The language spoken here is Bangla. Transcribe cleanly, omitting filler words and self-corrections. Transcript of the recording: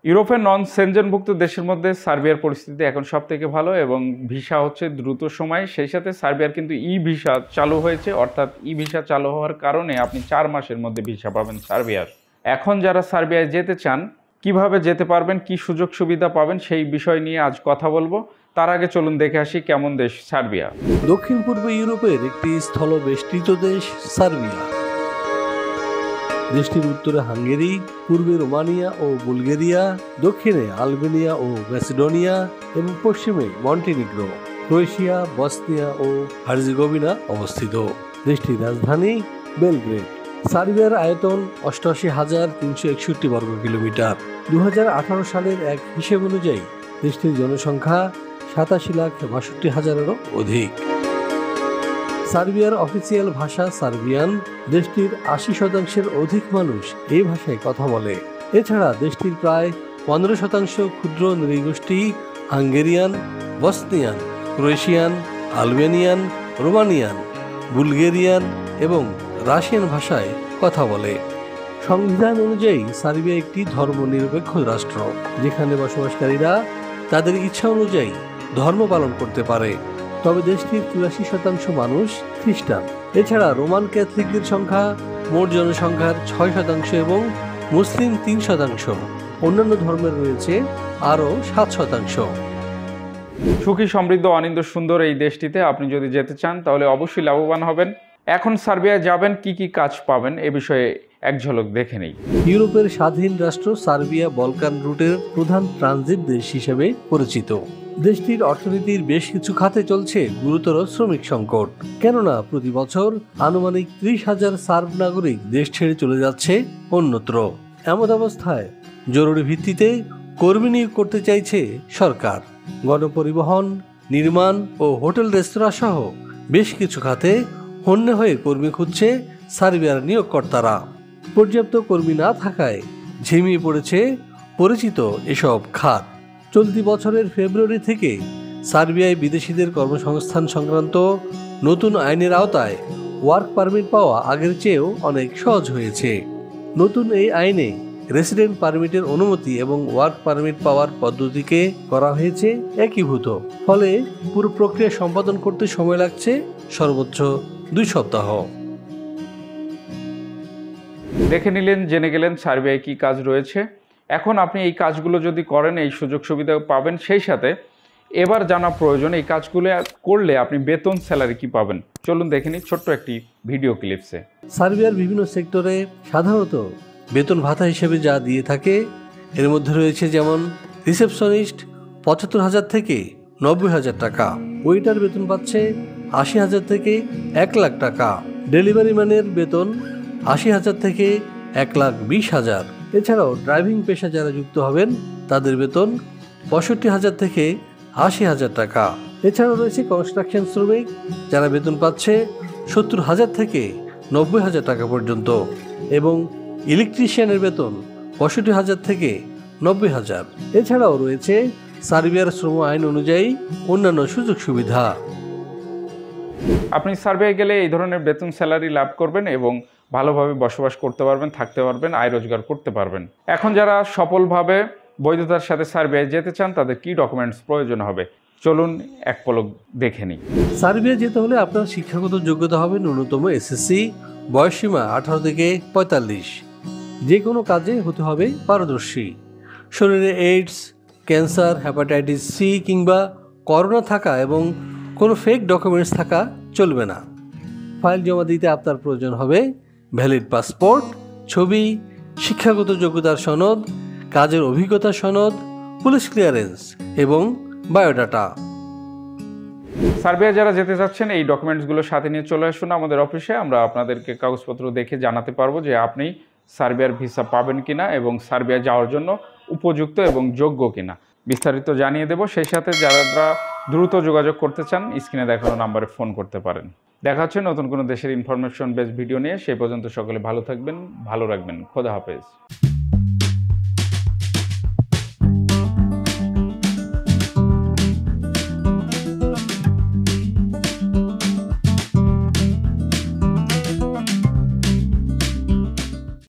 ইউরোপের নন সেনজেনভুক্ত দেশের মধ্যে সার্বিয়ার পরিস্থিতি এখন সবথেকে ভালো এবং ভিসা হচ্ছে দ্রুত সময়ে। সেই সাথে সার্বিয়ার কিন্তু ই ভিসা চালু হয়েছে, অর্থাৎ ই ভিসা চালু হওয়ার কারণে আপনি 4 মাসের মধ্যে ভিসা পাবেন সার্বিয়ার। এখন যারা সার্বিয়ায় যেতে চান, কিভাবে যেতে পারবেন, কি সুযোগ সুবিধা পাবেন, সেই বিষয় নিয়ে আজ কথা বলবো। তার আগে চলুন দেখে আসি কেমন দেশ সার্বিয়া। দক্ষিণ পূর্ব ইউরোপের একটি স্থলবেষ্টিত দেশ সার্বিয়া। দেশটির উত্তরে হাঙ্গেরি, পূর্বে রোমানিয়া ও বুলগেরিয়া, দক্ষিণে আলবেনিয়া ও ম্যাসিডোনিয়া এবং পশ্চিমে মন্টিনিগ্রো, ক্রোয়েশিয়া, বসনিয়া ও হার্জেগোভিনা অবস্থিত। দেশটির রাজধানী বেলগ্রেড। সার্বিয়ার আয়তন 88,361 বর্গ কিলোমিটার। 2018 সালের এক হিসেব অনুযায়ী দেশটির জনসংখ্যা 87,62,000-এরও অধিক। সার্বিয়ার অফিসিয়াল ভাষা সার্বিয়ান। দেশটির 80% অধিক মানুষ এই ভাষায় কথা বলে। এছাড়া দেশটির প্রায় 15% ক্ষুদ্র নৃগোষ্ঠী Hungarian, Bosnian, Croatian, Albanian, Romanian, Bulgarian এবং রাশিয়ান ভাষায় কথা বলে। সংবিধান অনুযায়ী সার্বিয়া একটি ধর্মনিরপেক্ষ রাষ্ট্র, যেখানে বসবাসকারীরা তাদের ইচ্ছা অনুযায়ী ধর্ম পালন করতে পারে। তবে দেশটির 84% মানুষ খ্রিস্টান। এছাড়া রোমান ক্যাথলিকদের সংখ্যা মোট জনসংখ্যার 6% এবং মুসলিম 3%। অন্যান্য ধর্মের রয়েছে আরও 7%। সুখী, সমৃদ্ধ, অনিন্দ সুন্দর এই দেশটিতে আপনি যদি যেতে চান তাহলে অবশ্যই লাভবান হবেন। এখন সার্বিয়ায় যাবেন, কি কি কাজ পাবেন এ বিষয়ে এক ঝলক দেখে নেই। ইউরোপের স্বাধীন রাষ্ট্র সার্বিয়া বলকান রুটের প্রধান ট্রানজিট দেশ হিসেবে পরিচিত। দেশটির অর্থনীতির বেশ কিছু খাতে চলছে গুরুতর শ্রমিক সংকট, কেননা প্রতি বছর আনুমানিক 30,000 সার্ব নাগরিক দেশ ছেড়ে চলে যাচ্ছে অন্যত্র। এমন অবস্থায় জরুরি ভিত্তিতে কর্মী নিয়োগ করতে চাইছে সরকার। গণপরিবহন, নির্মাণ ও হোটেল রেস্তোরাঁ সহ বেশ কিছু খাতে হন্যে হয়ে কর্মী খুঁজছে সার্বিয়ার নিয়োগকর্তারা। পর্যাপ্ত কর্মী না থাকায় ঝিমিয়ে পড়েছে পরিচিত এসব খাত। চলতি বছরের ফেব্রুয়ারি থেকে সার্বিয়ায় বিদেশিদের কর্মসংস্থান সংক্রান্ত নতুন আইনের আওতায় ওয়ার্ক পারমিট পাওয়া আগের চেয়েও অনেক সহজ হয়েছে। নতুন এই আইনে রেসিডেন্ট পারমিটের অনুমতি এবং ওয়ার্ক পারমিট পাওয়ার পদ্ধতিকে করা হয়েছে একীভূত। ফলে পুরো প্রক্রিয়া সম্পাদন করতে সময় লাগছে সর্বোচ্চ 2 সপ্তাহ। দেখে নিলেন, জেনে গেলেন সার্বিয়ায় কি কাজ রয়েছে। এখন আপনি এই কাজগুলো যদি করেন, এই সুযোগ সুবিধা পাবেন। সেই সাথে এবার জানা প্রয়োজন এই কাজগুলো করলে আপনি বেতন, স্যালারি কি পাবেন। চলুন দেখে নিই ছোট্ট একটি ভিডিও ক্লিপসে। সার্বিয়ার বিভিন্ন সেক্টরে সাধারণত বেতন ভাতা হিসেবে যা দিয়ে থাকে এর মধ্যে রয়েছে যেমন রিসেপশনিস্ট 75,000 থেকে 90,000 টাকা, ওয়েটার বেতন পাচ্ছে 80,000 থেকে 1 লাখ টাকা, ডেলিভারি ম্যানের বেতন 80,000 থেকে 1,20,000। এছাড়াও ড্রাইভিং পেশা যারা যুক্ত হবেন তাদের বেতন 65,000 থেকে 80,000 টাকা। এছাড়াও রয়েছে কনস্ট্রাকশন শ্রমিক, যারা বেতন পাচ্ছে 70,000 থেকে 90,000 টাকা পর্যন্ত, এবং ইলেকট্রিশিয়ানের বেতন 65,000 থেকে 90,000। এছাড়াও রয়েছে সার্বিয়ার শ্রম আইন অনুযায়ী অন্যান্য সুযোগ সুবিধা। আপনি সার্বিয়ায় গেলে এই ধরনের বেতন, স্যালারি লাভ করবেন এবং ভালোভাবে বসবাস করতে পারবেন, থাকতে পারবেন, আয় রোজগার করতে পারবেন। এখন যারা সফলভাবে বৈধতার সাথে সার্বিয়ায় যেতে চান তাদের কি ডকুমেন্টস প্রয়োজন হবে, চলুন এক পলক দেখে নিই। সার্বিয়া যেতে হলে আপনার শিক্ষাগত যোগ্যতা হবে ন্যূনতম এসএসসি, বয়সসীমা 18 থেকে 45। যে কোনো কাজে হতে হবে পারদর্শী। শরীরে এইডস, ক্যান্সার, হেপাটাইটিস সি কিংবা করোনা থাকা এবং কোনো ফেক ডকুমেন্টস থাকা চলবে না। ফাইল জমা দিতে আপনার প্রয়োজন হবে ভ্যালিড পাসপোর্ট, ছবি, শিক্ষাগত যোগ্যতার সনদ, কাজের অভিজ্ঞতা সনদ, পুলিশ ক্লিয়ারেন্স এবং বায়োডাটা। সার্বিয়া যারা যেতে চাচ্ছেন এই ডকুমেন্টসগুলো সাথে নিয়ে চলে আসুন আমাদের অফিসে। আমরা আপনাদেরকে কাগজপত্র দেখে জানাতে পারবো যে আপনি সার্বিয়ার ভিসা পাবেন কিনা এবং সার্বিয়া যাওয়ার জন্য উপযুক্ত এবং যোগ্য কিনা বিস্তারিত জানিয়ে দেব। সেই সাথে যারা দ্রুত যোগাযোগ করতে চান স্ক্রিনে দেখানো নাম্বারে ফোন করতে পারেন। দেখা হচ্ছে নতুন কোনো দেশের ইনফরমেশন বেস ভিডিও নিয়ে। সেই পর্যন্ত সকলে ভালো থাকবেন, ভালো রাখবেন। খোদা হাফেজ।